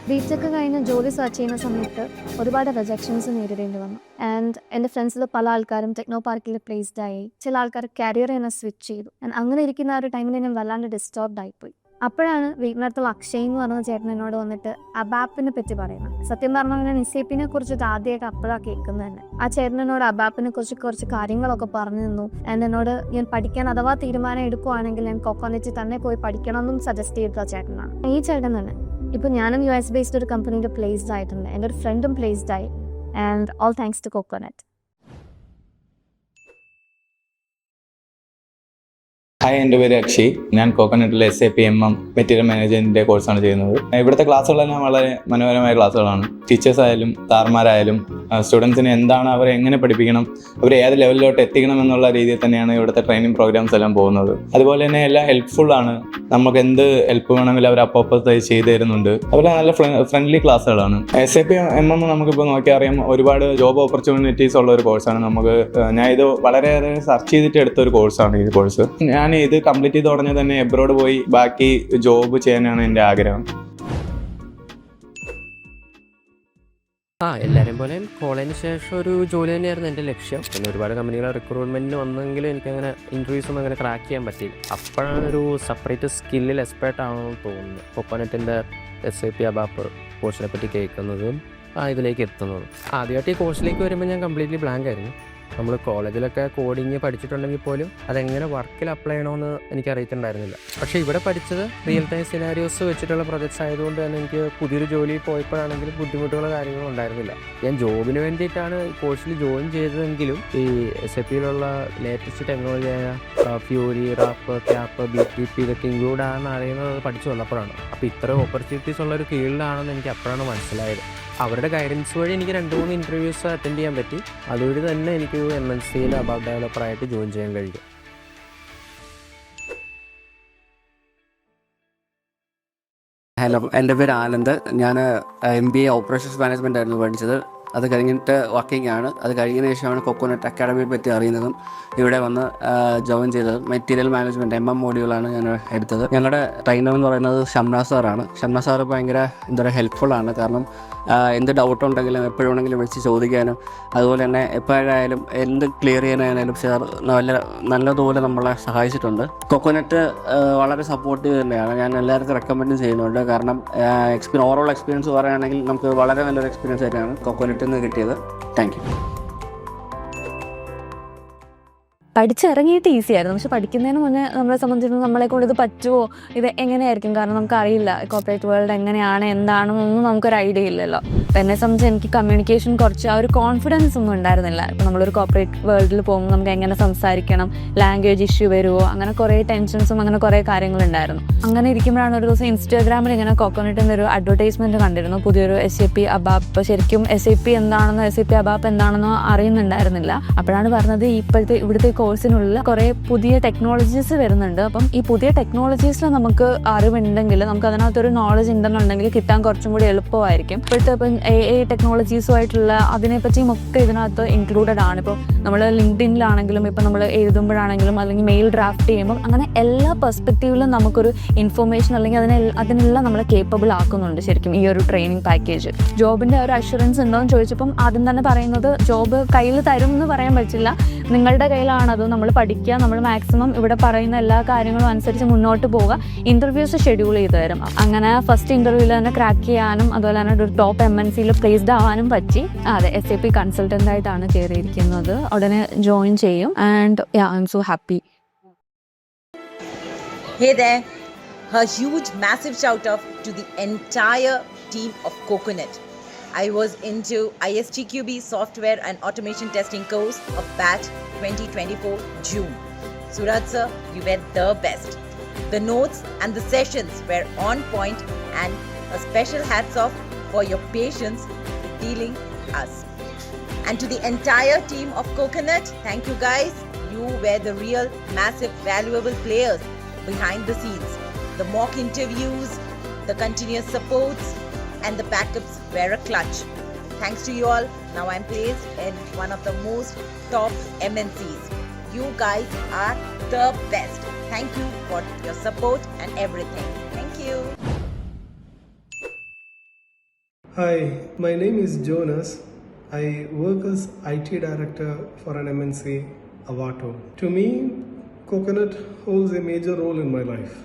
BTech കഴിഞ്ഞ് ജോലി search ചെയ്യുന്ന സമയത്ത് ഒരുപാട് റിജക്ഷൻസ് നേരിടേണ്ടി വന്നു. ആൻഡ് എൻ്റെ ഫ്രണ്ട്സിൽ പല ആൾക്കാരും ടെക്നോ പാർക്കിൽ പ്ലേസ്ഡ് ആയി, ചില ആൾക്കാർ കരിയർ തന്നെ സ്വിച്ച് ചെയ്തു. ആൻഡ് അങ്ങനെ ഇരിക്കുന്ന ആ ഒരു ടൈമിൽ ഞാൻ വല്ലാണ്ട് ഡിസ്റ്റർബ്ഡ് ആയിപ്പോയി. അപ്പോഴാണ് വീടിനടുത്തുള്ള അക്ഷയ് എന്ന് പറഞ്ഞ ചേട്ടൻ എന്നോട് വന്നിട്ട് അബാപ്പിനെ പറ്റി പറയുന്നത്. സത്യം പറഞ്ഞാൽ ഞാൻ SAPനെ കുറിച്ചിട്ട് ആദ്യമായിട്ട് അപ്പോഴാണ് കേൾക്കുന്നത് തന്നെ. ആ ചേട്ടൻ എന്നോട് അബാപ്പിനെ കുറിച്ച് കുറച്ച് കാര്യങ്ങളൊക്കെ പറഞ്ഞു തന്നു. ആൻഡ് എന്നോട് ഞാൻ പഠിക്കാൻ അഥവാ തീരുമാനം എടുക്കുവാണെങ്കിൽ ഞാൻ കൊക്കോനറ്റിൽ തന്നെ പോയി പഠിക്കണമെന്നും സജസ്റ്റ് ചെയ്ത ചേട്ടനാണ് ഈ ചേട്ടൻ തന്നെ. ഇപ്പോൾ ഞാനും US ബേസ്ഡ് ഒരു കമ്പനിയിൽ പ്ലേസ്ഡ് ആയിട്ടുണ്ട്, എൻ്റെ ഒരു ഫ്രണ്ടും പ്ലേസ്ഡ് ആയി. And all thanks to Coconut. Hi, എൻ്റെ പേര് അക്ഷയ്. ഞാൻ കോക്കനട്ടിലെ SAP MM മെറ്റീരിയൽ മാനേജ്മെൻറ്റിൻ്റെ കോഴ്സാണ് ചെയ്യുന്നത്. ഇവിടുത്തെ ക്ലാസ്സുകളെല്ലാം വളരെ മനോഹരമായ ക്ലാസ്സുകളാണ്. ടീച്ചേഴ്സ് ആയാലും സാർമാരായാലും സ്റ്റുഡൻസിനെ എന്താണ്, അവരെ എങ്ങനെ പഠിപ്പിക്കണം, അവരെ ഏത് ലെവലിലോട്ട് എത്തിക്കണം എന്നുള്ള രീതിയിൽ തന്നെയാണ് ഇവിടുത്തെ ട്രെയിനിങ് പ്രോഗ്രാംസ് എല്ലാം പോകുന്നത്. അതുപോലെ തന്നെ എല്ലാം ഹെൽപ്ഫുള്ളാണ്. നമുക്ക് എന്ത് ഹെൽപ്പ് വേണമെങ്കിലും അവർ അപ്പോൾ ചെയ്തു തരുന്നുണ്ട്. അതുപോലെ നല്ല ഫ്രണ്ട്ലി ക്ലാസ്സുകളാണ്. SAP MM നമുക്കിപ്പോൾ നോക്കിയാൽ അറിയാം, ഒരുപാട് ജോബ് ഓപ്പർച്യൂണിറ്റീസ് ഉള്ള ഒരു കോഴ്സാണ്. ഞാൻ ഇത് വളരെയേറെ സെർച്ച് ചെയ്തിട്ട് എടുത്ത ഒരു കോഴ്സാണ് ഈ കോഴ്സ്. ഞാൻ ഇത് കംപ്ലീറ്റ് ചെയ്ത് തുടങ്ങി തന്നെ എബ്രോഡ് പോയി ബാക്കി ജോബ് ചെയ്യാനാണ് എൻ്റെ ആഗ്രഹം. എല്ലാവരെയും പോലെ കോളേജിന് ശേഷം ഒരു ജോലി തന്നെയായിരുന്നു എൻ്റെ ലക്ഷ്യം. പിന്നെ ഒരുപാട് കമ്പനികളെ റിക്രൂട്ട്മെൻറ്റിന് വന്നെങ്കിലും എനിക്കങ്ങനെ ഇൻ്റർവ്യൂസൊന്നും അങ്ങനെ ക്രാക്ക് ചെയ്യാൻ പറ്റിയില്ല. അപ്പോഴാണ് ഒരു സെപ്പറേറ്റ് സ്കില്ലിൽ എക്സ്പേർട്ട് ആണെന്ന് തോന്നുന്നത്. കൊക്കോനറ്റിൻ്റെ SAP അബാപ്പ് കോഴ്സിനെ പറ്റി കേൾക്കുന്നതും ഇതിലേക്ക് എത്തുന്നതും. ആദ്യമായിട്ട് ഈ കോഴ്സിലേക്ക് വരുമ്പോൾ ഞാൻ കംപ്ലീറ്റ്ലി ബ്ലാങ്ക് ആയിരുന്നു. നമ്മൾ കോളേജിലൊക്കെ കോഡിങ് പഠിച്ചിട്ടുണ്ടെങ്കിൽ പോലും അതെങ്ങനെ വർക്കിൽ അപ്ലൈ ചെയ്യണമെന്ന് എനിക്ക് അറിയത്തുണ്ടായിരുന്നില്ല. പക്ഷേ ഇവിടെ പഠിച്ചത് റിയൽ ടൈം സിനാരിയോസ് വെച്ചിട്ടുള്ള പ്രൊജക്ട്സ് ആയതുകൊണ്ട് തന്നെ എനിക്ക് പുതിയൊരു ജോലി പോയപ്പോഴാണെങ്കിലും ബുദ്ധിമുട്ടുകളോ കാര്യങ്ങളോ ഉണ്ടായിരുന്നില്ല. ഞാൻ ജോബിന് വേണ്ടിയിട്ടാണ് ഈ കോഴ്സിൽ ജോയിൻ ചെയ്തതെങ്കിലും ഈ SAPയിലുള്ള ലേറ്റസ്റ്റ് ടെക്നോളജിയായ ഫ്യൂരി, റാപ്പ്, ക്യാപ്പ്, BTP ഇതൊക്കെ ഇൻക്ലൂഡ് ആണെന്ന് അറിയുന്നത് പഠിച്ചു വന്നപ്പോഴാണ്. അപ്പോൾ ഇത്രയും ഓപ്പർച്യൂണിറ്റീസ് ഉള്ളൊരു ഫീൽഡാണെന്ന് എനിക്ക് അപ്പോഴാണ് മനസ്സിലായത്. അവരുടെ ഗൈഡൻസ് വഴി എനിക്ക് 2-3 ഇൻ്റർവ്യൂസ് അറ്റൻഡ് ചെയ്യാൻ പറ്റി. അതുവഴി തന്നെ എനിക്ക് MNCയിൽ അബാപ്പ് ഡെവലപ്പറായിട്ട് ജോയിൻ ചെയ്യാൻ കഴിയും. ഹലോ, എൻ്റെ പേര് ആനന്ദ്. ഞാൻ MBA ഓപ്പറേഷൻസ് മാനേജ്മെൻ്റ് ആയിരുന്നു പഠിച്ചത്. അത് കഴിഞ്ഞിട്ട് വർക്കിംഗ് ആണ്. അത് കഴിഞ്ഞതിന് ശേഷമാണ് കൊക്കോനറ്റ് അക്കാഡമിയെ പറ്റി അറിയുന്നതും ഇവിടെ വന്ന് ജോയിൻ ചെയ്തതും. മെറ്റീരിയൽ മാനേജ്മെൻറ്റ് MM മോഡ്യൂളാണ് ഞാൻ എടുത്തത്. ഞങ്ങളുടെ ട്രെയിനർ എന്ന് പറയുന്നത് ഷംനാസ് സാറാണ്. ഷംനാസ് സാറ് ഭയങ്കര ഫെൽപ്ഫുള്ളാണ്. കാരണം എന്ത് ഡൗട്ട് ഉണ്ടെങ്കിലും എപ്പോഴും വേണമെങ്കിലും വിളിച്ച് ചോദിക്കാനും അതുപോലെ തന്നെ എപ്പോഴായാലും എന്ത് ക്ലിയർ ചെയ്യാനായാലും സാർ നല്ലതുപോലെ നമ്മളെ സഹായിച്ചിട്ടുണ്ട്. കൊക്കോനറ്റ് വളരെ സപ്പോർട്ടീവ് തന്നെയാണ്. ഞാൻ എല്ലാവർക്കും റെക്കമെൻഡ് ചെയ്യുന്നുണ്ട്. കാരണം ഓവറോൾ എക്സ്പീരിയൻസ് പറയുകയാണെങ്കിൽ നമുക്ക് വളരെ നല്ലൊരു എക്സ്പീരിയൻസ് ആയിട്ടാണ് കൊക്കോനറ്റിൽ നിന്ന് കിട്ടിയത്. Thank you. പഠിച്ചിറങ്ങിയിട്ട് ഈസി ആയിരുന്നു, പക്ഷെ പഠിക്കുന്നതിന് മുന്നേ നമ്മളെ സംബന്ധിച്ചിടത്തോളം നമ്മളെ കൊണ്ട് ഇത് പറ്റുമോ, ഇത് എങ്ങനെയായിരിക്കും, കാരണം നമുക്കറിയില്ല കോർപ്പറേറ്റ് വേൾഡ് എങ്ങനെയാണ് എന്താണെന്നൊന്നും നമുക്കൊരു ഐഡിയ ഇല്ലല്ലോ. അപ്പം എന്നെ സംബന്ധിച്ച് എനിക്ക് കമ്മ്യൂണിക്കേഷൻ കുറച്ച് ആ ഒരു കോൺഫിഡൻസ് ഒന്നും ഉണ്ടായിരുന്നില്ല. ഇപ്പം നമ്മളൊരു കോർപ്പറേറ്റ് വേൾഡിൽ പോകുമ്പോൾ നമുക്ക് എങ്ങനെ സംസാരിക്കണം, ലാംഗ്വേജ് ഇഷ്യൂ വരുമോ, അങ്ങനെ കുറേ ടെൻഷൻസും അങ്ങനെ കുറേ കാര്യങ്ങളുണ്ടായിരുന്നു. അങ്ങനെ ഇരിക്കുമ്പോഴാണ് ഒരു ദിവസം ഇൻസ്റ്റാഗ്രാമിൽ ഇങ്ങനെ കൊക്കോനറ്റിൻ്റെ ഒരു അഡ്വർടൈസ്മെൻറ്റ് കണ്ടിരുന്നു, പുതിയൊരു SAP അബാപ്പ്. ശരിക്കും SAP എന്താണെന്നോ SAP അബാപ്പ് എന്താണെന്നോ അറിയുന്നുണ്ടായിരുന്നില്ല. അപ്പോഴാണ് പറഞ്ഞത് ഇവിടുത്തെ കോഴ്സിനുള്ള കുറേ പുതിയ ടെക്നോളജീസ് വരുന്നുണ്ട്. അപ്പം ഈ പുതിയ ടെക്നോളജീസിൽ നമുക്ക് അറിവുണ്ടെങ്കിൽ, നമുക്ക് അതിനകത്തൊരു നോളജ് ഉണ്ടെന്നുണ്ടെങ്കിൽ കിട്ടാൻ കുറച്ചും കൂടി എളുപ്പമായിരിക്കും. ഇപ്പോഴത്തെ ഇപ്പം AI ടെക്നോളജീസുമായിട്ടുള്ള അതിനെപ്പറ്റിയും ഒക്കെ ഇതിനകത്ത് ഇൻക്ലൂഡഡ് ആണ്. ഇപ്പോൾ നമ്മൾ ലിങ്ക്ഡിനിലാണെങ്കിലും ഇപ്പോൾ നമ്മൾ എഴുതുമ്പോഴാണെങ്കിലും അല്ലെങ്കിൽ മെയിൽ ഡ്രാഫ്റ്റ് ചെയ്യുമ്പോൾ അങ്ങനെ എല്ലാ പെർസ്പെക്റ്റീവിലും നമുക്കൊരു ഇൻഫർമേഷൻ അല്ലെങ്കിൽ അതിനെല്ലാം നമ്മളെ കേപ്പബിൾ ആക്കുന്നുണ്ട് ശരിക്കും ഈ ഒരു ട്രെയിനിങ് പാക്കേജ്. ജോബിൻ്റെ ഒരു അഷുറൻസ് ഉണ്ടോ എന്ന് ചോദിച്ചപ്പം ആദ്യം തന്നെ പറയുന്നത് ജോബ് കയ്യിൽ തരും എന്ന് പറയാൻ പറ്റില്ല, നിങ്ങളുടെ കയ്യിലാണത്. നമ്മൾ പഠിക്കുക, നമ്മൾ മാക്സിമം ഇവിടെ പറയുന്ന എല്ലാ കാര്യങ്ങളും അനുസരിച്ച് മുന്നോട്ട് പോവുക. ഇൻ്റർവ്യൂസ് ഷെഡ്യൂൾ ചെയ്ത് തരും. അങ്ങനെ ഫസ്റ്റ് ഇൻ്റർവ്യൂവിൽ തന്നെ ക്രാക്ക് ചെയ്യാനും അതുപോലെ തന്നെ ഒരു ടോപ്പ് MNCയിൽ പ്ലേസ്ഡ് ആവാനും പറ്റി. അതെ, SAP കൺസൾട്ടൻ്റ് ആയിട്ടാണ് കയറിയിരിക്കുന്നത്. ഉടനെ ജോയിൻ ചെയ്യും. And I M so happy. Hey there, a huge massive shout out to the entire team of Coconut. I was into ISTQB software and automation testing course of batch 2024 June. Suraj sir, you were the best. The notes and the sessions were on point, and a special hats off for your patience dealing us. And to the entire team of Coconut, thank you guys. You were the real massive valuable players behind the scenes. The mock interviews, the continuous supports, and the backups were a clutch. Thanks to you all, now I'm placed in one of the most top MNCs. You guys are the best. Thank you for your support and everything. Thank you. Hi, my name is Jonas. I work as IT director for an MNC, Avato. To me, Coconut holds a major role in my life.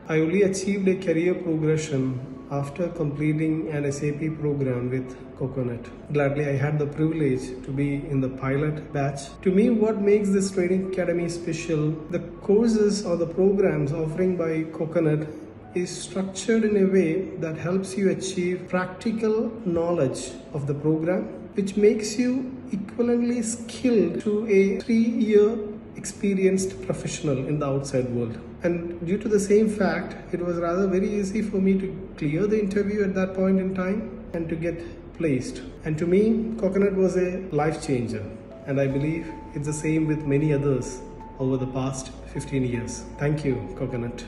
I only achieved a career progression after completing an SAP program with Coconut. Gladly, I had the privilege to be in the pilot batch. To me, what makes this training academy special, the courses or the programs offering by Coconut is structured in a way that helps you achieve practical knowledge of the program, which makes you equivalently skilled to a 3-year experienced professional in the outside world. And due to the same fact, it was rather very easy for me to clear the interview at that point in time and to get placed. And to me, Coconut was a life changer. And I believe it's the same with many others over the past 15 years. Thank you, Coconut.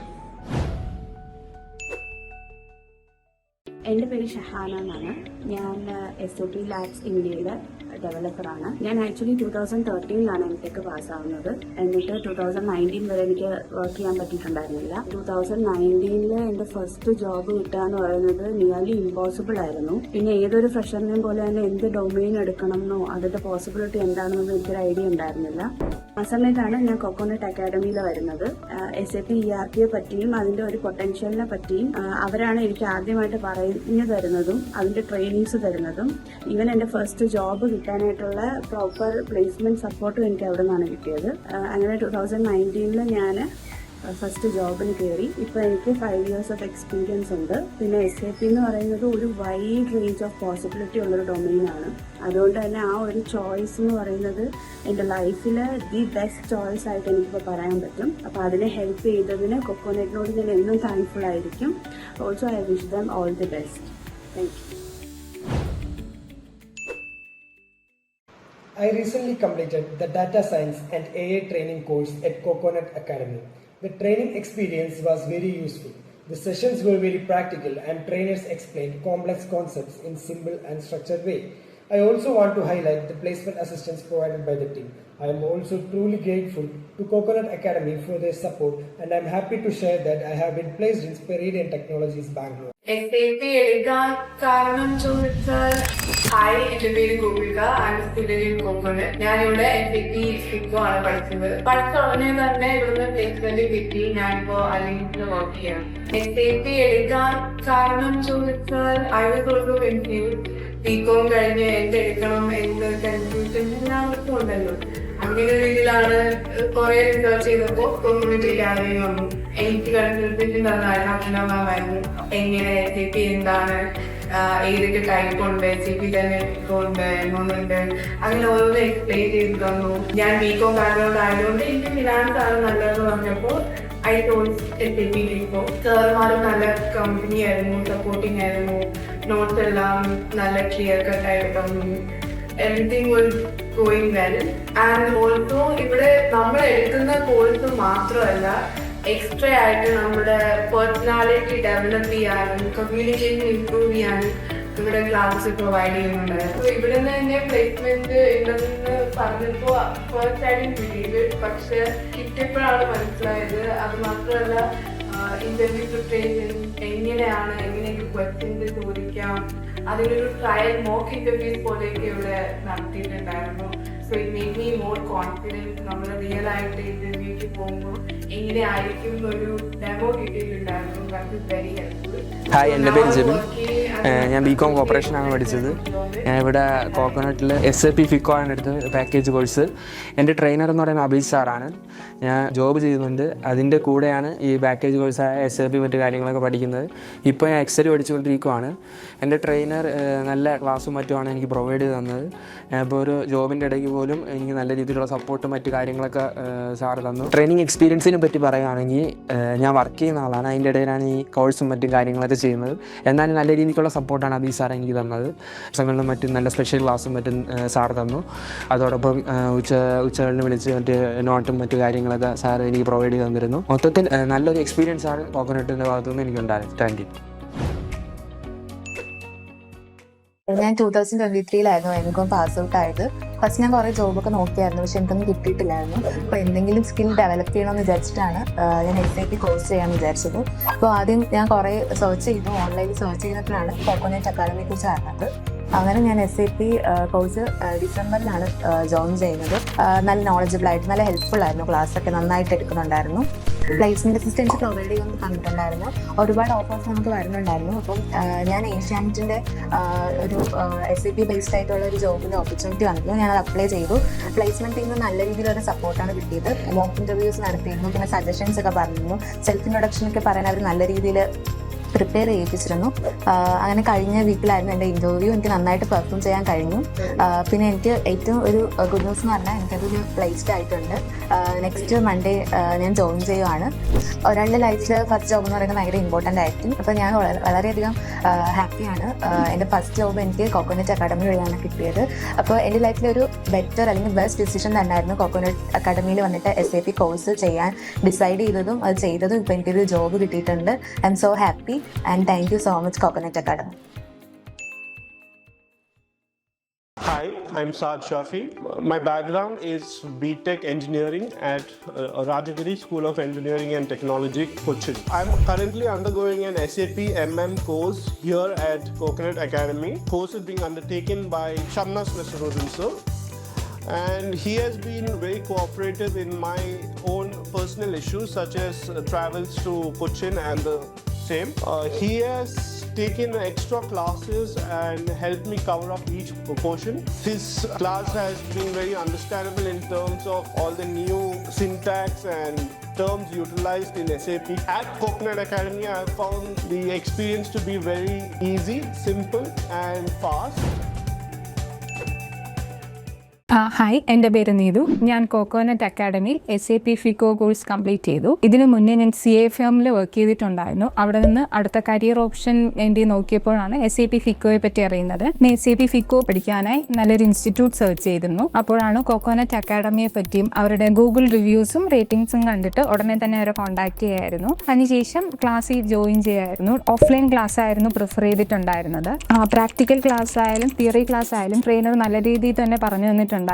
എൻ്റെ പേര് ഷഹാന എന്നാണ്. ഞാൻ SOP labs ഇന്ത്യയിലെ ഡെവലപ്പറാണ്. ഞാൻ actually 2013 എനിക്ക് പാസ്സാവുന്നത്. എന്നിട്ട് 2019 വരെ എനിക്ക് വർക്ക് ചെയ്യാൻ പറ്റിയിട്ടുണ്ടായിരുന്നില്ല. 2019 എൻ്റെ ഫസ്റ്റ് ജോബ് കിട്ടുക എന്ന് പറയുന്നത് നിയർലി ഇമ്പോസിബിൾ ആയിരുന്നു. പിന്നെ ഏതൊരു ഫ്രഷറിനെയും പോലെ തന്നെ എന്ത് ഡൊമെയിൻ എടുക്കണം എന്നോ അതിന്റെ പോസിബിലിറ്റി എന്താണെന്നൊന്നും എനിക്കൊരു ഐഡിയ ഉണ്ടായിരുന്നില്ല. ആ സമയത്താണ് ഞാൻ കൊക്കോനട്ട് അക്കാഡമിയിൽ വരുന്നത്. SAP ERP പറ്റിയും അതിന്റെ ഒരു പൊട്ടൻഷ്യലിനെ പറ്റിയും അവരാണ് എനിക്ക് ആദ്യമായിട്ട് പറഞ്ഞു തരുന്നതും അതിന്റെ ട്രെയിനിങ്സ് തരുന്നതും. ഈവൻ എന്റെ ഫസ്റ്റ് ജോബ് കിട്ടാനായിട്ടുള്ള പ്രോപ്പർ പ്ലേസ്മെന്റ് സപ്പോർട്ടും എനിക്ക് അവിടെ നിന്നാണ് കിട്ടിയത്. അങ്ങനെ 2019 ഞാൻ ഫസ്റ്റ് ജോബിന് കയറി. ഇപ്പോൾ എനിക്ക് 5 years ഓഫ് എക്സ്പീരിയൻസ് ഉണ്ട്. പിന്നെ SAP എന്ന് പറയുന്നത് ഒരു വൈഡ് റേഞ്ച് ഓഫ് പോസിബിലിറ്റി ഉള്ളൊരു ഡൊമെയിനാണ്. അതുകൊണ്ട് തന്നെ ആ ഒരു ചോയ്സ് എന്ന് പറയുന്നത് എൻ്റെ ലൈഫിൽ ദി ബെസ്റ്റ് ചോയ്സ് ആയിട്ട് എനിക്കിപ്പോൾ പറയാൻ പറ്റും. അപ്പോൾ അതിനെ ഹെൽപ്പ് ചെയ്തതിന് കൊക്കോനട്ടിനോട് ഞാൻ എന്നും താങ്ക്ഫുൾ ആയിരിക്കും. Also I wish them all the best. Thank U. I recently completed the Data Science and AI training course at Coconut Academy. The training experience was very useful. The sessions were very practical and trainers explained complex concepts in simple and structured way. I also want to highlight the placement assistance provided by the team. I am also truly grateful to Coconut Academy for their support, and I am happy to share that I have been placed in Speridian Technologies, Bangalore. SAP എടുക്കാൻ കാരണം ചോദിച്ചാൽ hi, എൻ്റെ പേര് Gopika. I M student in coconut. ഞാനിവിടെ SAP FICO ആണ് പഠിച്ചത്. പഠിച്ച ഉടനെ തന്നെ ഇവിടുന്ന് പ്ലേസ്മെന്റ് കിട്ടി. ഞാനിപ്പോ അലൈൻസിൽ വർക്ക് ചെയ്യാം. SAP എടുക്കാൻ കാരണം ചോദിച്ചാൽ I was also confused. BCom കഴിഞ്ഞ് എന്തെടുക്കണം എന്ന് കൺഫ്യൂഷൻ എല്ലാവർക്കും ഉണ്ടല്ലോ. അങ്ങനെ ഒരു രീതിയിലാണ് കുറെ റിസർച്ച് ചെയ്തപ്പോൾ കോമ്യൂണിറ്റി ഗ്യാതറിംഗ് വന്നു. എനിക്ക് കൺസൾട്ടേഷൻ തന്നായിരുന്നു അർച്ചന മാമായിരുന്നു. എങ്ങനെ SAP എന്താണ്, ഏതൊക്കെ ടൈപ്പ് ഉണ്ട്, SAP തന്നെ ഉണ്ട്, എന്നുണ്ട്, അങ്ങനെ ഓരോന്ന് എക്സ്പ്ലെയിൻ ചെയ്ത് തന്നു. ഞാൻ BCom ബാക്ക്ഗ്രൗണ്ട് ആയതുകൊണ്ട് എനിക്ക് ഫിനാൻസ് ആണ് നല്ലതെന്ന് പറഞ്ഞപ്പോൾ ഐ ടോൾഡ് SAP FICO. സാറുമാരും നല്ല കമ്പനി ആയിരുന്നു, സപ്പോർട്ടിങ് ആയിരുന്നു. നോട്ട്സ് എല്ലാം നല്ല ക്ലിയർ കട്ട് ആയിട്ട് തന്നു. Everything was going well. And also ഇവിടെ നമ്മൾ എടുക്കുന്ന കോഴ്സ് മാത്രമല്ല, എക്സ്ട്രാ ആയിട്ട് നമ്മുടെ പേഴ്സണാലിറ്റി ഡെവലപ്പ് ചെയ്യാനും കമ്മ്യൂണിക്കേഷൻ ഇംപ്രൂവ് ചെയ്യാനും ഇവിടെ ക്ലാസ് പ്രൊവൈഡ് ചെയ്യുന്നുണ്ടായിരുന്നു. അപ്പോൾ ഇവിടെ നിന്ന് തന്നെ പ്ലേസ്മെന്റ് ഉണ്ടെന്ന് പറഞ്ഞപ്പോൾ ഫസ്റ്റ് ആയിട്ട് ബിലീവ്, പക്ഷെ കിട്ടിയപ്പോഴാണ് മനസ്സിലായത്. അത് മാത്രമല്ല, ഇന്റർവ്യൂ പ്രിപ്പറേഷൻ എങ്ങനെയാണ്, എങ്ങനെയൊക്കെ ക്വസ്റ്റ്യൻസ് ചോദിക്കാം, അതിനൊരു ട്രയൽ മോക്ക് ഇന്റർവ്യൂസ് പോലെയൊക്കെ ഇവിടെ നടത്തിയിട്ടുണ്ടായിരുന്നു. So it make me more confidence. നമ്മൾ റിയൽ ആയിട്ട് ഇന്റർവ്യൂക്ക് പോകുമ്പോൾ എങ്ങനെ ആയിരിക്കും എന്നൊരു ഡെമോ കിട്ടിയിട്ടുണ്ടായിരുന്നു. That is very helpful. Hi, എൻ്റെ പേര് ജെബിൻ. ഞാൻ BCom കോർപ്പറേഷനാണ് പഠിച്ചത്. ഞാൻ ഇവിടെ കോക്കനട്ടിൽ SAP FICO ആണ് എടുത്തത്, പാക്കേജ് കോഴ്സ്. എൻ്റെ ട്രെയിനർ എന്ന് പറയുന്നത് അഭിജിത്ത് സാറാണ്. ഞാൻ ജോബ് ചെയ്യുന്നുണ്ട്, അതിൻ്റെ കൂടെയാണ് ഈ പാക്കേജ് കോഴ്സായ SAP മറ്റു കാര്യങ്ങളൊക്കെ പഠിക്കുന്നത്. ഇപ്പോൾ ഞാൻ എക്സൽ പഠിച്ചുകൊണ്ടിരിക്കുകയാണ്. എൻ്റെ ട്രെയിനർ നല്ല ക്ലാസ്സും മറ്റുമാണ് എനിക്ക് പ്രൊവൈഡ് ചെയ്ത് തന്നത്. ഞാൻ ഇപ്പോൾ ഒരു ജോബിൻ്റെ ഇടയ്ക്ക് പോലും എനിക്ക് നല്ല രീതിയിലുള്ള സപ്പോർട്ടും മറ്റു കാര്യങ്ങളൊക്കെ സാർ തന്നു. ട്രെയിനിങ് എക്സ്പീരിയൻസിനെ പറ്റി പറയുകയാണെങ്കിൽ ഞാൻ വർക്ക് ചെയ്യുന്ന ആളാണ്. അതിൻ്റെ ഇടയിലാണ് ഈ കോഴ്സും മറ്റും കാര്യങ്ങളൊക്കെ ചെയ്യുന്നത്. എന്നാലും നല്ല രീതിക്കുള്ള സപ്പോർട്ടാണ് അബീ സാർ എനിക്ക് തന്നത്. ദിവസങ്ങളിലും മറ്റും നല്ല സ്പെഷ്യൽ ക്ലാസ്സും മറ്റും സാർ തന്നു. അതോടൊപ്പം ഉച്ചകളിൽ വിളിച്ച് മറ്റ് നോട്ടും മറ്റു കാര്യങ്ങളൊക്കെ സാർ എനിക്ക് പ്രൊവൈഡ് ചെയ്ത് തന്നിരുന്നു. മൊത്തത്തിൽ നല്ലൊരു എക്സ്പീരിയൻസ് ആണ് കോക്കനട്ടിൻ്റെ ഭാഗത്തുനിന്ന് എനിക്കുണ്ടായിരുന്നു. Thank you. ഞാൻ 2023 എനിക്കും പാസ് ഔട്ട് ആയത്. ഫസ്റ്റ് ഞാൻ കുറേ ജോബൊക്കെ നോക്കിയായിരുന്നു, പക്ഷെ എനിക്കൊന്നും കിട്ടിയിട്ടില്ലായിരുന്നു. അപ്പോൾ എന്തെങ്കിലും സ്കിൽ ഡെവലപ്പ് ചെയ്യണമെന്ന് വിചാരിച്ചിട്ടാണ് ഞാൻ SAP കോഴ്സ് ചെയ്യാമെന്ന് വിചാരിച്ചത്. അപ്പോൾ ആദ്യം ഞാൻ കുറേ സെർച്ച് ചെയ്തു, ഓൺലൈനിൽ സെർച്ച് ചെയ്തിട്ടാണ് കോക്കനട്ട് അക്കാഡമിയെ കുറിച്ച് അറിഞ്ഞത്. അങ്ങനെ ഞാൻ SAP കോഴ്സ് ഡിസംബറിലാണ് ജോയിൻ ചെയ്യുന്നത്. നല്ല നോളജബിൾ ആയിട്ട് നല്ല ഹെൽപ്ഫുൾ ആയിരുന്നു. ക്ലാസ്സൊക്കെ നന്നായിട്ട് എടുക്കുന്നുണ്ടായിരുന്നു. പ്ലേസ്മെന്റ് അസിസ്റ്റൻസ് പ്രൊവൈഡ് ചെയ്യുമെന്ന് പറഞ്ഞിട്ടുണ്ടായിരുന്നു. ഒരുപാട് ഓഫേഴ്സ് നമുക്ക് വരുന്നുണ്ടായിരുന്നു. അപ്പം ഞാൻ ഏഷ്യാനെറ്റിൻ്റെ ഒരു SAP ബേസ്ഡ് ആയിട്ടുള്ള ഒരു ജോബിൻ്റെ ഓപ്പർച്യൂണിറ്റി വന്നു. ഞാനത് അപ്ലൈ ചെയ്തു. പ്ലേസ്മെൻറ്റിൽ നിന്ന് നല്ല രീതിയിലൊരു സപ്പോർട്ടാണ് കിട്ടിയത്. മോക്ക് ഇൻ്റർവ്യൂസ് നടത്തിയിരുന്നു, പിന്നെ സജഷൻസ് ഒക്കെ പറഞ്ഞിരുന്നു. സെൽഫ് ഇൻട്രൊഡക്ഷനൊക്കെ പറയാൻ അവർ നല്ല രീതിയിൽ പ്രിപ്പയർ ചെയ്യിപ്പിച്ചിരുന്നു. അങ്ങനെ കഴിഞ്ഞ വീക്കിലായിരുന്നു എൻ്റെ ഇൻ്റർവ്യൂ. എനിക്ക് നന്നായിട്ട് പെർഫോം ചെയ്യാൻ കഴിഞ്ഞു. പിന്നെ എനിക്ക് ഏറ്റവും ഒരു ഗുഡ് ന്യൂസ് എന്ന് പറഞ്ഞാൽ എനിക്കതൊരു പ്ലേസ്ഡ് ആയിട്ടുണ്ട്. നെക്സ്റ്റ് മൺഡേ ഞാൻ ജോയിൻ ചെയ്യുവാണ്. ഒരാളുടെ ലൈഫിൽ ഫസ്റ്റ് ജോബ് എന്ന് പറയുന്നത് ഭയങ്കര ഇമ്പോർട്ടൻ്റ് ആയിരിക്കും. അപ്പോൾ ഞാൻ വളരെയധികം ഹാപ്പിയാണ്. എൻ്റെ ഫസ്റ്റ് ജോബ് എനിക്ക് കോക്കനട്ട് അക്കാഡമി വഴിയാണ് കിട്ടിയത്. അപ്പോൾ എൻ്റെ ലൈഫിലൊരു ബെറ്റർ അല്ലെങ്കിൽ ബെസ്റ്റ് ഡിസിഷൻ തന്നെയായിരുന്നു കോക്കനട്ട് അക്കാഡമിയിൽ വന്നിട്ട് SAP കോഴ്സ് ചെയ്യാൻ ഡിസൈഡ് ചെയ്തതും അത് ചെയ്തതും. ഇപ്പോൾ എനിക്കൊരു ജോബ് കിട്ടിയിട്ടുണ്ട്. I M so happy and thank you so much Coconut Academy. Hi, I'm Saad Shafi. My background is BTech Engineering at Rajagiri School of Engineering and Technology, Cochin. I'm currently undergoing an SAP MM course here at Coconut Academy. Course is being undertaken by Shamnas Nasaruddin sir. And he has been very cooperative in my own personal issues such as travels to Cochin and the same. He has taken extra classes and helped me cover up each portion. His class has been very understandable in terms of all the new syntax and terms utilized in SAP. At Coconut Academy, I have found the experience to be very easy, simple and fast. Hi, എൻ്റെ പേര് നീതു. ഞാൻ Coconut അക്കാഡമിയിൽ SAP FICO course complete ചെയ്തു. ഇതിനു മുന്നേ ഞാൻ CA ഫേമിൽ work ചെയ്തിട്ടുണ്ടായിരുന്നു. അവിടെ നിന്ന് അടുത്ത കരിയർ ഓപ്ഷൻ വേണ്ടി നോക്കിയപ്പോഴാണ് SAP FICOയെ പറ്റി അറിയുന്നത്. ഞാൻ SAP FICO പഠിക്കാനായി നല്ലൊരു ഇൻസ്റ്റിറ്റ്യൂട്ട് സെർച്ച് ചെയ്തിരുന്നു. അപ്പോഴാണ് കോക്കോനട്ട് അക്കാഡമിയെ പറ്റിയും അവരുടെ ഗൂഗിൾ റിവ്യൂസും റേറ്റിംഗ്സും കണ്ടിട്ട് ഉടനെ തന്നെ അവരെ കോൺടാക്ട് ചെയ്യായിരുന്നു. അതിനുശേഷം ക്ലാസ്സിൽ ജോയിൻ ചെയ്യായിരുന്നു. ഓഫ്ലൈൻ ക്ലാസ് ആയിരുന്നു പ്രിഫർ ചെയ്തിട്ടുണ്ടായിരുന്നത്. പ്രാക്ടിക്കൽ ക്ലാസ് ആയാലും തിയറി ക്ലാസ് ആയാലും ട്രെയിനർ നല്ല രീതിയിൽ തന്നെ പറഞ്ഞു തന്നിട്ടുണ്ടായിരുന്നു.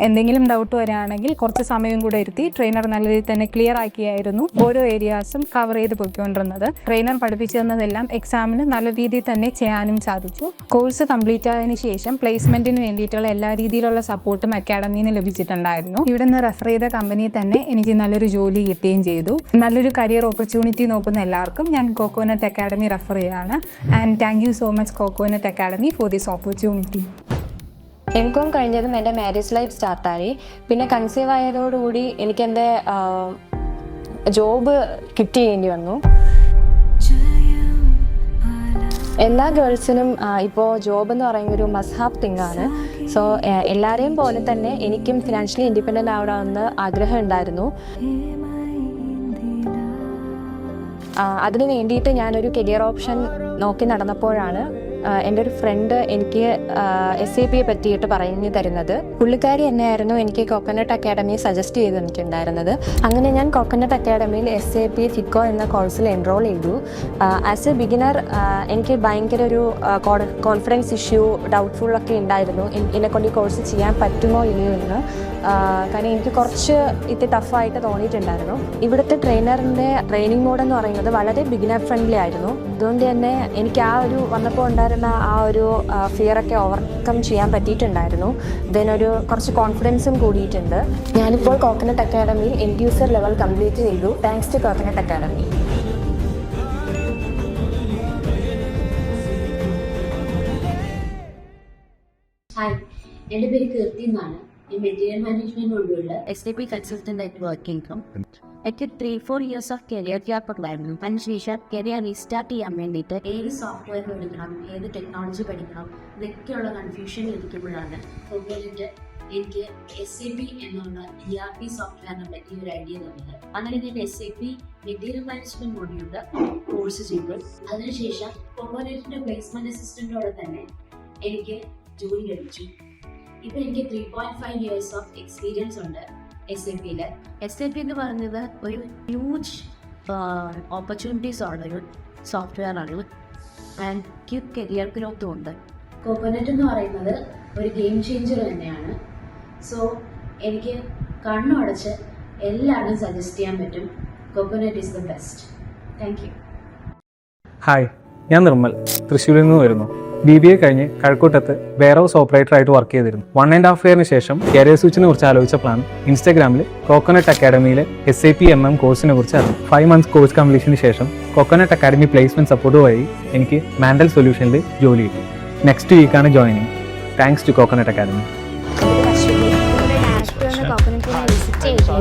എന്തെങ്കിലും ഡൗട്ട് വരികയാണെങ്കിൽ കുറച്ച് സമയം കൂടെ ഇരുത്തി ട്രെയിനർ നല്ല രീതിയിൽ തന്നെ ക്ലിയർ ആക്കിയായിരുന്നു ഓരോ ഏരിയാസും കവർ ചെയ്ത് പോയിക്കൊണ്ടിരുന്നത്. ട്രെയിനർ പഠിപ്പിച്ചു തന്നതെല്ലാം എക്സാമിന് നല്ല രീതിയിൽ തന്നെ ചെയ്യാനും സാധിച്ചു. കോഴ്സ് കംപ്ലീറ്റ് ആയതിനു ശേഷം പ്ലേസ്മെന്റിന് വേണ്ടിയിട്ടുള്ള എല്ലാ രീതിയിലുള്ള സപ്പോർട്ടും അക്കാഡമിയിൽ നിന്ന് ലഭിച്ചിട്ടുണ്ടായിരുന്നു. ഇവിടെ നിന്ന് റെഫർ ചെയ്ത കമ്പനിയിൽ തന്നെ എനിക്ക് നല്ലൊരു ജോലി കിട്ടുകയും ചെയ്തു. നല്ലൊരു കരിയർ ഓപ്പർച്യൂണിറ്റി നോക്കുന്ന എല്ലാവർക്കും ഞാൻ കോക്കോനട്ട് അക്കാഡമി റെഫർ ചെയ്യുകയാണ്. And thank you so much coconut academy for this opportunity. എനിക്കും കഴിഞ്ഞതും എൻ്റെ മാരേജ് ലൈഫ് സ്റ്റാർട്ടായി. പിന്നെ കൺസീവ് ആയതോടുകൂടി എനിക്കെൻ്റെ ജോബ് ക്വിറ്റ് ചെയ്യേണ്ടി വന്നു. എല്ലാ ഗേൾസിനും ഇപ്പോൾ ജോബ് എന്ന് പറയുന്ന ഒരു മസ്റ്റ് ഹാവ് തിങ് ആണ്. സോ എല്ലാവരെയും പോലെ തന്നെ എനിക്കും ഫിനാൻഷ്യലി ഇൻഡിപെൻഡൻ്റ് ആവണമെന്ന് ആഗ്രഹം ഉണ്ടായിരുന്നു. അതിന് വേണ്ടിയിട്ട് ഞാനൊരു കരിയർ ഓപ്ഷൻ നോക്കി നടന്നപ്പോഴാണ് എൻ്റെ ഒരു ഫ്രണ്ട് എനിക്ക് SAPയെ പറ്റിയിട്ട് പറഞ്ഞു തരുന്നത്. പുള്ളിക്കാരി തന്നെയായിരുന്നു എനിക്ക് കോക്കനട്ട് അക്കാഡമി സജസ്റ്റ് ചെയ്ത് തന്നിട്ടുണ്ടായിരുന്നത്. അങ്ങനെ ഞാൻ കോക്കനട്ട് അക്കാഡമിയിൽ SAP FICO എന്ന കോഴ്സിൽ എൻറോൾ ചെയ്തു. ആസ് എ ബിഗിനർ എനിക്ക് ഭയങ്കര ഒരു കോൺഫിഡൻസ് ഇഷ്യൂ, ഡൗട്ട്ഫുള്ളൊക്കെ ഉണ്ടായിരുന്നു എന്നെക്കൊണ്ട് ഈ കോഴ്സ് ചെയ്യാൻ പറ്റുമോ ഇല്ലയോ എന്ന്. കാരണം എനിക്ക് കുറച്ച് ഇത് ടഫായിട്ട് തോന്നിയിട്ടുണ്ടായിരുന്നു. ഇവിടുത്തെ ട്രെയിനറിൻ്റെ ട്രെയിനിങ് മോഡ് എന്ന് പറയുന്നത് വളരെ ബിഗിനർ ഫ്രണ്ട്ലി ആയിരുന്നു. അതുകൊണ്ട് തന്നെ എനിക്ക് ആ ഒരു വന്നപ്പോൾ ഉണ്ടായിരുന്ന ആ ഒരു ഫിയറൊക്കെ ഓവർകം ചെയ്യാൻ പറ്റിയിട്ടുണ്ടായിരുന്നു. ഇതിനൊരു കുറച്ച് കോൺഫിഡൻസും കൂടിയിട്ടുണ്ട്. ഞാനിപ്പോൾ കോക്കനട്ട് അക്കാഡമിയിൽ എൻഡ് യൂസർ ലെവൽ കംപ്ലീറ്റ് ചെയ്തു. Thanks to Coconut Academy. Hi, എൻ്റെ പേര് കീർത്തി എന്നാണ്. ഞാൻ മെറ്റീരിയൽ മാനേജ്മെന്റ് കൊണ്ടുള്ള SAP കൺസൾട്ടൻ്റ് ആയിട്ട് വർക്ക് ചെയ്യുന്നു. എനിക്ക് 3-4 ഇയേഴ്സ് ഓഫ് കരിയർ ഗ്യാപ്പ് ഉണ്ടായിരുന്നു. അതിനുശേഷം കരിയർ റീസ്റ്റാർട്ട് ചെയ്യാൻ വേണ്ടിയിട്ട് ഏത് സോഫ്റ്റ്വെയർ പഠിക്കണം, ഏത് ടെക്നോളജി പഠിക്കണം, ഇതൊക്കെയുള്ള കൺഫ്യൂഷൻ ഇരിക്കുമ്പോഴാണ് കോക്കനട്ട് എനിക്ക് SAP എന്നുള്ള ERP സോഫ്റ്റ്വെയറിനെ പറ്റി ഒരു ഐഡിയ തന്നത്. അങ്ങനെ ഞാൻ SAP മെറ്റീരിയൽ മാനേജ്മെന്റ് മൊഡ്യൂളിന്റെ കോഴ്സ് ചെയ്തു. അതിനുശേഷം കോക്കോനറ്റിന്റെ പ്ലേസ്മെന്റ് അസിസ്റ്റന്റോടെ തന്നെ എനിക്ക് ജോലി ലഭിച്ചു. ഇപ്പം എനിക്ക് 3.5 years ഓഫ് എക്സ്പീരിയൻസ് ഉണ്ട് SAPയിൽ. SAP എന്ന് പറഞ്ഞത് ഒരു ഹ്യൂജ് ഓപ്പർച്യൂണിറ്റീസ് ഉള്ളൊരു സോഫ്റ്റ്വെയർ ആണ് ആൻഡ് ക്വിക്ക് കരിയർ ഗ്രോത്തും ഉണ്ട്. കോക്കോനറ്റ് എന്ന് പറയുന്നത് ഒരു ഗെയിം ചേഞ്ചർ തന്നെയാണ്. സോ എനിക്ക് കണ്ണുടച്ച് എല്ലാവരും സജസ്റ്റ് ചെയ്യാൻ പറ്റും. Coconut is the best. Thank you. Hi, ഞാൻ നിർമ്മൽ, തൃശ്ശൂരിൽ നിന്ന് വരുന്നു. BBA കഴിഞ്ഞ് കഴക്കൂട്ടത്ത് വെയർഹൗസ് ഓപ്പറേറ്റർ ആയിട്ട് വർക്ക് ചെയ്തിരുന്നു. 1.5 year ശേഷം കരിയർ സ്വിച്ചിനെ കുറിച്ച് ആലോചിച്ചപ്പോഴാണ് ഇൻസ്റ്റാഗ്രാമിൽ കോക്കനട്ട് അക്കാഡമിയിലെ SAP MM കോഴ്സിനെ കുറിച്ച് അറിഞ്ഞു. 5 months കോഴ്സ് കംപ്ലീഷന് ശേഷം കോക്കനട്ട് അക്കാഡമി പ്ലേസ്മെന്റ് സപ്പോർട്ട് വഴി എനിക്ക് മാൻഡൽ സൊല്യൂഷനിൽ ജോലി കിട്ടി. നെക്സ്റ്റ് വീക്കാണ് joining. Thanks to Coconut Academy.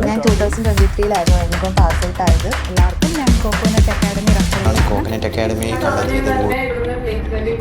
ഞാൻ 2023 എനിക്കും പാസ് ഔട്ട് ആയത്. എല്ലാവർക്കും ഞാൻ കോക്കോനട്ട് അക്കാഡമി കോക്കനട്ട് അക്കാഡമി ഇവിടുന്ന് പ്ലേസ്മെന്റ്